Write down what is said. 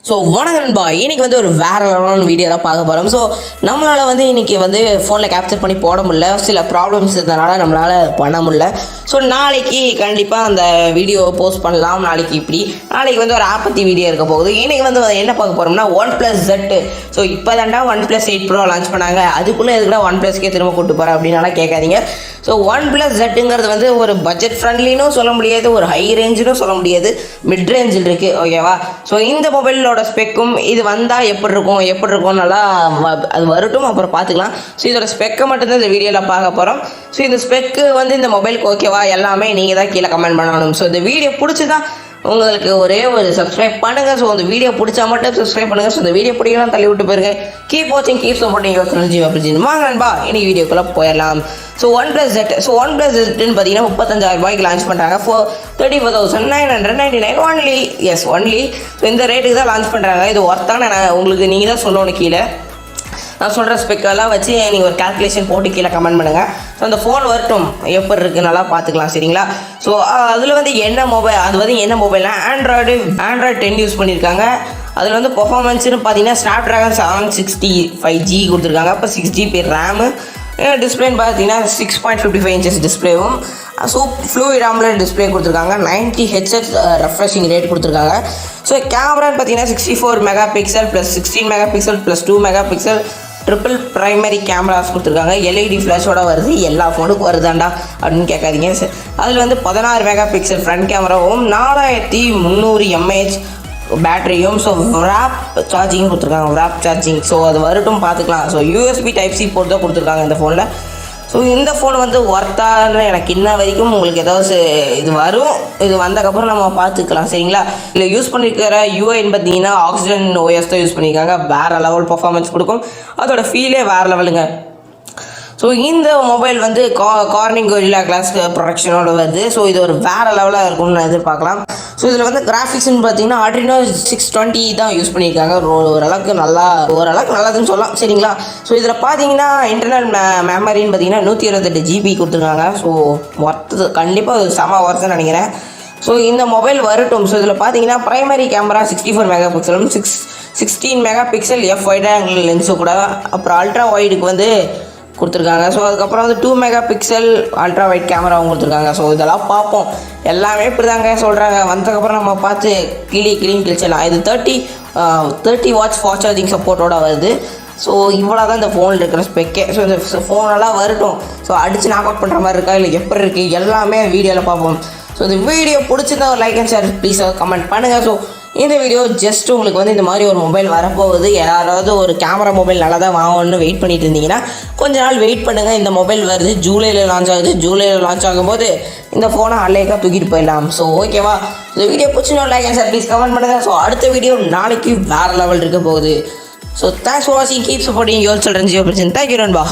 So வணக்கம் நண்பா, இன்னைக்கு வந்து ஒரு வேற லெவலான வீடியோ தான் பார்க்க போகிறோம். ஸோ நம்மளால் வந்து இன்னைக்கு வந்து ஃபோனில் கேப்சர் பண்ணி போட முடியல, சில ப்ராப்ளம்ஸ் இருந்தனால நம்மளால் பண்ண முடியல. ஸோ நாளைக்கு கண்டிப்பாக அந்த வீடியோ போஸ்ட் பண்ணலாம். நாளைக்கு வந்து ஒரு ஆப் பற்றி வீடியோ இருக்க போகுது. இன்னைக்கு வந்து என்ன பார்க்க போகிறோம்னா OnePlus Z. ஸோ இப்போ தாண்டா OnePlus 8 Pro லான்ச் பண்ணாங்க, அதுக்குள்ளே எதுக்குடா OnePlusக்கே திரும்ப கூட்டு போகிறேன் அப்படின்னால கேட்காதீங்க. ஸோ OnePlus Zங்கிறது வந்து ஒரு பட்ஜெட் ஃப்ரெண்ட்லினும் சொல்ல முடியாது, ஒரு ஹை ரேஞ்சிலும் சொல்ல முடியாது, மிட் ரேஞ்சில் இருக்குது. ஓகேவா? ஸோ இந்த மொபைலோட ஸ்பெக்கும் இது வந்தால் எப்படி இருக்கும் நல்லா அது வரட்டும், அப்புறம் பார்த்துக்கலாம். ஸோ இதோட ஸ்பெக்கை மட்டும்தான் இந்த வீடியோவில் பார்க்க போகிறோம். ஸோ இந்த ஸ்பெக்கு வந்து இந்த மொபைலுக்கு ஓகேவா எல்லாமே நீங்கள் தான் கீழே கமெண்ட் பண்ணணும். ஸோ இந்த வீடியோ பிடிச்சிதான் உங்களுக்கு ஒரே ஒரு சப்ஸ்கிரைப் பண்ணுங்கள். ஸோ அந்த வீடியோ பிடிச்சா மட்டும் சப்ஸ்கிரைப் பண்ணுங்கள். ஸோ இந்த வீடியோ பிடிக்கலாம் தள்ளி விட்டு போயிருங்க. கீப் வாட்சிங், கீப் சப்போர்ட்டிங் யுவர் சேனல் ஜீவாப்ரஜின். வாங்க நண்பா, இன்னைக்கு வீடியோக்குள்ளே போயிடலாம். So OnePlus Z. So OnePlus Zன்னு பார்த்தீங்கன்னா 35,000 ரூபாய்க்கு லான்ச் பண்ணுறாங்க. 34,999 ஒன்லி. S, only. ஸோ இந்த ரேட்டுக்கு தான் லான்ச் பண்ணுறாங்க. இது ஒர்த்தான உங்களுக்கு நீங்கள் தான் சொல்லணும். கீழே நான் சொல்கிற ஸ்பெக்கெல்லாம் வச்சு நீங்கள் ஒரு கால்குலேஷன் போட்டு கீழே கமெண்ட் பண்ணுங்கள். ஸோ அந்த ஃபோன் வரட்டும், எப்படி இருக்குது நல்லா பார்த்துக்கலாம். சரிங்களா? ஸோ அதில் வந்து என்ன மொபைல்னா ஆண்ட்ராய்டு 10 யூஸ் பண்ணியிருக்காங்க. அதில் வந்து பெர்ஃபார்மன்ஸ்னு பார்த்தீங்கன்னா ஸ்னாப்ட்ராகன் 765G கொடுத்துருக்காங்க. அப்போ 6GB ரேமு. டிஸ்பிளேன்னு பார்த்தீங்கன்னா 6.55 இன்ச்சஸ் டிஸ்பிளேவும், ஸோ ஃப்ளூயிட் ஆம்லெட் டிஸ்பிளே கொடுத்துருக்காங்க. 90 Hz ரெஃப்ரெஷிங் ரேட் கொடுத்துருக்காங்க. ஸோ கேமரான்னு பார்த்தீங்கன்னா 64 mega pixel plus 16 mega pixel plus 2 mega pixel triple primary cameras கொடுத்துருக்காங்க. LED ஃப்ளாஷோட வருது. எல்லா ஃபோனுக்கும் வருதாண்டா அப்படின்னு கேட்காதீங்க. அதில் வந்து 16 மெகா பிக்சல் ஃப்ரண்ட் கேமராவும் 4300 mAh பேட்டரியும், ஸோ ரேப் சார்ஜிங் கொடுத்துருக்காங்க. ரேப் சார்ஜிங், ஸோ அது வரட்டும் பார்த்துக்கலாம். ஸோ USB Type-C போட்டு தான் கொடுத்துருக்காங்க இந்த ஃபோனில். ஸோ இந்த ஃபோன் வந்து ஒர்த்தான எனக்கு இன்ன வரைக்கும் உங்களுக்கு ஏதாவது இது வரும். இது வந்ததுக்கப்புறம் நம்ம பார்த்துக்கலாம். சரிங்களா? இல்லை யூஸ் பண்ணியிருக்கிற யூஐன்னு பார்த்தீங்கன்னா ஆக்சிஜன் OS தான் யூஸ் பண்ணியிருக்காங்க. வேறு லெவல் பர்ஃபார்மன்ஸ் கொடுக்கும். அதோட ஃபீலே வேறு லெவலுங்க. ஸோ இந்த மொபைல் வந்து கார்னிங் கொரில்லா கிளாஸ் ப்ரொடக்ஷனோட வருது. ஸோ இது ஒரு வேறு லெவலாக இருக்கும்னு எதிர்பார்க்கலாம். ஸோ இதில் வந்து கிராஃபிக்ஸ்ன்னு பார்த்தீங்கன்னா Adreno 620 தான் யூஸ் பண்ணியிருக்காங்க. ஓரளவுக்கு நல்லதுன்னு சொல்லலாம். சரிங்களா? ஸோ இதில் பார்த்தீங்கன்னா இன்டர்னல் மெமரின்னு பார்த்தீங்கன்னா 128 GB கொடுத்துருக்காங்க. ஸோ கண்டிப்பாக செம ஒர்த்துன்னு நினைக்கிறேன். ஸோ இந்த மொபைல் வரட்டும். ஸோ இதில் பார்த்தீங்கன்னா ப்ரைமரி கேமரா 64 மெகா பிக்சலும் 16 mega pixel wide angle lens கூட, அப்புறம் அல்ட்ரா வைடுக்கு வந்து கொடுத்துருக்காங்க. ஸோ அதுக்கப்புறம் வந்து 2 மெகா பிக்சல் அல்ட்ரா வைட் கேமராவும் கொடுத்துருக்காங்க. ஸோ இதெல்லாம் பார்ப்போம். எல்லாமே இப்படி தாங்க சொல்கிறாங்க. வந்ததுக்கப்புறம் நம்ம பார்த்து கிழிச்சிடலாம். இது 30 வாட்ஸ் ஃபாஸ்ட் சார்ஜிங் சப்போர்ட்டோட வருது. ஸோ இவ்வளோ தான் இந்த ஃபோனில் இருக்கிற ஸ்பெக்கே. ஸோ இந்த ஃபோனெல்லாம் வரட்டும். ஸோ அடித்து நாக் அவுட் பண்ணுற மாதிரி இருக்கா இல்லை எப்படி இருக்குது எல்லாமே வீடியோவில் பார்ப்போம். ஸோ இந்த வீடியோ பிடிச்சிருந்தா ஒரு like and share please comment பண்ணுங்கள். ஸோ இந்த வீடியோ ஜஸ்ட் உங்களுக்கு வந்து இந்த மாதிரி ஒரு மொபைல் வரப்போகுது. யாராவது ஒரு கேமரா மொபைல் நல்லா தான் வாங்கணும்னு வெயிட் பண்ணிட்டு இருந்தீங்கன்னா கொஞ்ச நாள் வெயிட் பண்ணுங்கள். இந்த மொபைல் வருது, ஜூலையில் லான்ச் ஆகுது. ஜூலையில் லான்ச் ஆகும்போது இந்த ஃபோனை அலைக்காக தூக்கிட்டு போயிடலாம். ஸோ ஓகேவா? இந்த வீடியோ பிடிச்சினா like and share please comment பண்ணுங்கள். ஸோ அடுத்த வீடியோ நாளைக்கு வேறு லெவல் இருக்க போகுது. ஸோ தேங்க்ஸ் ஃபார் வாட்சிங், கீப் சப்போர்ட்டிங் யுவர் சில்ட்ரன் ஜீவாப்ரஜின். தேங்க்யூ நண்பா.